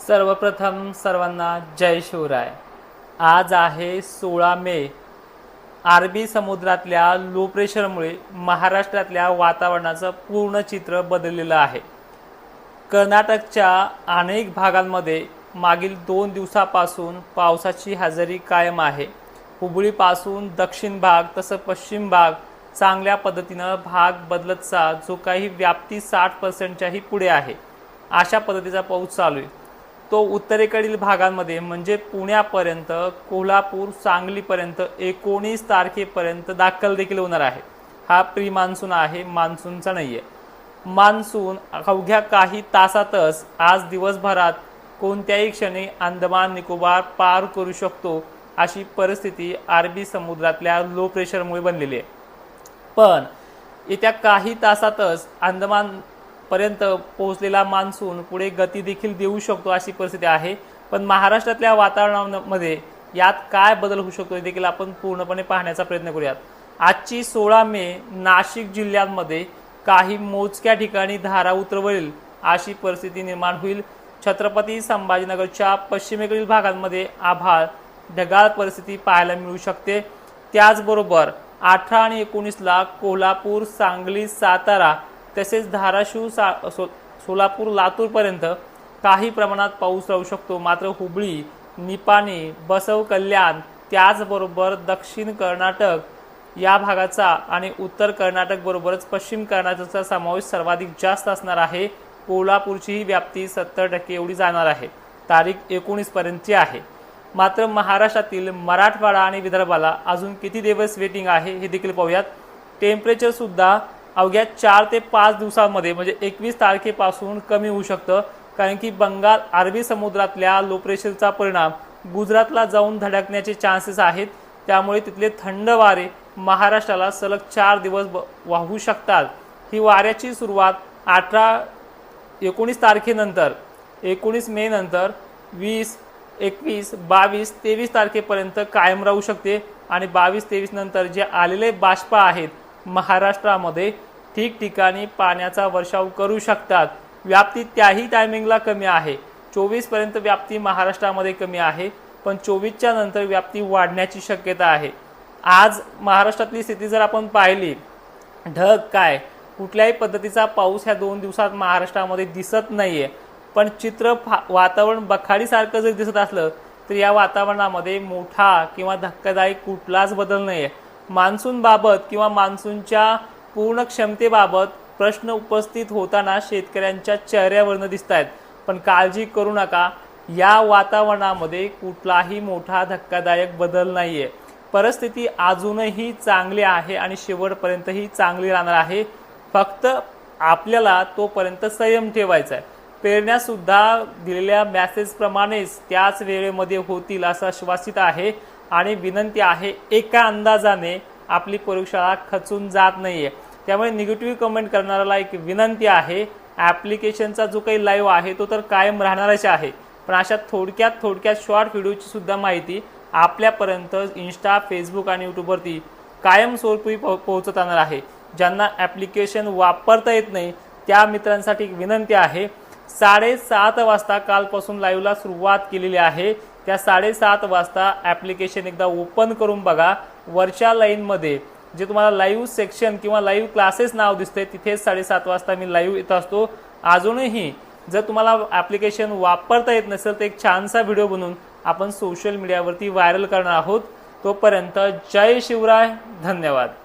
सर्वप्रथम सर्वांना जय शिवराय। आज आहे 16 मे। अरबी समुद्रातल्या लो प्रेशरमुळे महाराष्ट्रातल्या वातावरणाचं पूर्ण चित्र बदललेलं आहे। कर्नाटकच्या अनेक भागांमध्ये मागील 2 दिवसापासून पावसाची हजेरी कायम आहे। हुबळीपासून दक्षिण भाग तसं पश्चिम भाग चांगल्या पद्धतीनं भाग बदलतचा जो काही व्याप्ती 60%च्याही पुढे आहे अशा पद्धतीचा पाऊस चालू आहे। तो उत्तरेकडील भागांमध्ये म्हणजे पुण्यापर्यंत, कोल्हापूर, सांगलीपर्यंत 19 तारखेपर्यंत दाखल देखील होणार आहे। हा प्री मान्सून आहे, मान्सूनचा नाही आहे। मान्सून अवघ्या काही तासातच आज दिवसभरात कोणत्याही क्षणी अंदमान निकोबार पार करू शकतो अशी परिस्थिती अरबी समुद्रातल्या लो प्रेशरमुळे बनलेली आहे। पण येत्या काही तासातच अंदमान पर्यंत पोहोचलेला मान्सून पुढे गती देखील देऊ शकतो अशी परिस्थिती आहे। पण महाराष्ट्रातल्या वातावरणामध्ये यात काय बदल होऊ शकतो हे देखील आपण पूर्णपणे पाहण्याचा प्रयत्न करूयात। आजची 16 मे नाशिक जिल्ह्यामध्ये काही मोजक्या ठिकाणी धारा उतरवेल अशी परिस्थिती निर्माण होईल। छत्रपती संभाजीनगरच्या पश्चिमेकडील भागांमध्ये आभाळ ढगाळ परिस्थिती पाहायला मिळू शकते। त्याचबरोबर 18 आणि 19 ला कोल्हापूर, सांगली, सातारा तसेच धाराशिव, सोलापूर, लातूरपर्यंत काही प्रमाणात पाऊस राहू शकतो। मात्र हुबळी, निपाणी, बसव कल्याण त्याचबरोबर दक्षिण कर्नाटक या भागाचा आणि उत्तर कर्नाटक बरोबरच पश्चिम कर्नाटकचा समावेश सर्वाधिक जास्त असणार आहे। कोल्हापूरची व्याप्ती 70% एवढी जाणार आहे। तारीख 19 पर्यंतची आहे। मात्र महाराष्ट्रातील मराठवाडा आणि विदर्भाला अजून किती दिवस वेटिंग आहे हे देखील पाहूयात। टेम्परेचर सुद्धा अवघ्या 4 ते 5 दिवसांमध्ये म्हणजे 21 तारखेपासून कमी होऊ शकतं, कारण की बंगाल अरबी समुद्रातल्या लो प्रेशरचा परिणाम गुजरातला जाऊन धडकण्याचे चान्सेस आहेत। त्यामुळे तिथले थंड वारे महाराष्ट्राला सलग 4 दिवस वाहू शकतात। ही वाऱ्याची सुरुवात 19 तारखेनंतर 19 मे नंतर 20, 21, 22, 23 तारखेपर्यंत कायम राहू शकते आणि 22-23 नंतर जे आलेले बाष्प आहेत महाराष्ट्रामध्ये ठिकठिकाणी पाण्याचा वर्षाव करू शकतात। व्याप्ती त्याही टायमिंगला कमी आहे। 24 पर्यंत व्याप्ती महाराष्ट्रामध्ये कमी आहे, पण 24च्या नंतर व्याप्ती वाढण्याची शक्यता आहे। आज महाराष्ट्रातली स्थिती जर आपण पाहिली, ढग काय कुठल्याही पद्धतीचा पाऊस ह्या 2 दिवसात महाराष्ट्रामध्ये दिसत नाहीये। पण चित्र वातावरण बखाडीसारखं जर दिसत असलं तर या वातावरणामध्ये मोठा किंवा धक्कादायक कुठलाच बदल नाहीये। मान्सून बाबत किंवा मान्सूनच्या पूर्ण क्षमतेबाबत प्रश्न उपस्थित होताना शेतकऱ्यांच्या चेहऱ्यावरनं दिसत आहेत। पण काळजी करू नका, या वातावरणामध्ये कुठलाही मोठा धक्कादायक बदल नाहीये। परिस्थिती अजूनही चांगली आहे आणि शेवटपर्यंतही चांगली राहणार आहे। फक्त आपल्याला तोपर्यंत संयम ठेवायचा आहे। पेरण्या सुद्धा दिलेल्या मेसेजप्रमाणेच त्याच वेळेमध्ये होतील असं आश्वासित आहे आणि विनंती आहे, एका अंदाजाने आपली प्रयोगशाळा खचून जात नाहीये। त्यामुळे निगेटिव्ह कमेंट करणाऱ्याला एक विनंती आहे, ॲप्लिकेशनचा जो काही लाईव्ह आहे तो तर कायम राहणारच आहे, पण अशा थोडक्यात शॉर्ट व्हिडिओची सुद्धा माहिती आपल्यापर्यंत इंस्टा, फेसबुक आणि यूट्यूबवरती कायमस्वरूपी पोहोचत राहणार आहे। ज्यांना ॲप्लिकेशन वापरता येत नाही त्या मित्रांसाठी एक विनंती आहे, 7:30 वाजता कालपासून लाईव्हला सुरुवात केलेली आहे। त्या 7:30 वाजता ॲप्लिकेशन एकदा ओपन करून बघा। वरच्या लाईनमध्ये जे तुम्हाला लाईव्ह सेक्शन किंवा लाईव्ह क्लासेस नाव दिसते तिथेच 7:30 वाजता मी लाईव्ह येत असतो। अजूनही जर तुम्हाला ॲप्लिकेशन वापरता येत नसेल तर एक छानसा व्हिडिओ बनवून आपण सोशल मीडियावरती व्हायरल करणार आहोत। तोपर्यंत जय शिवराय, धन्यवाद।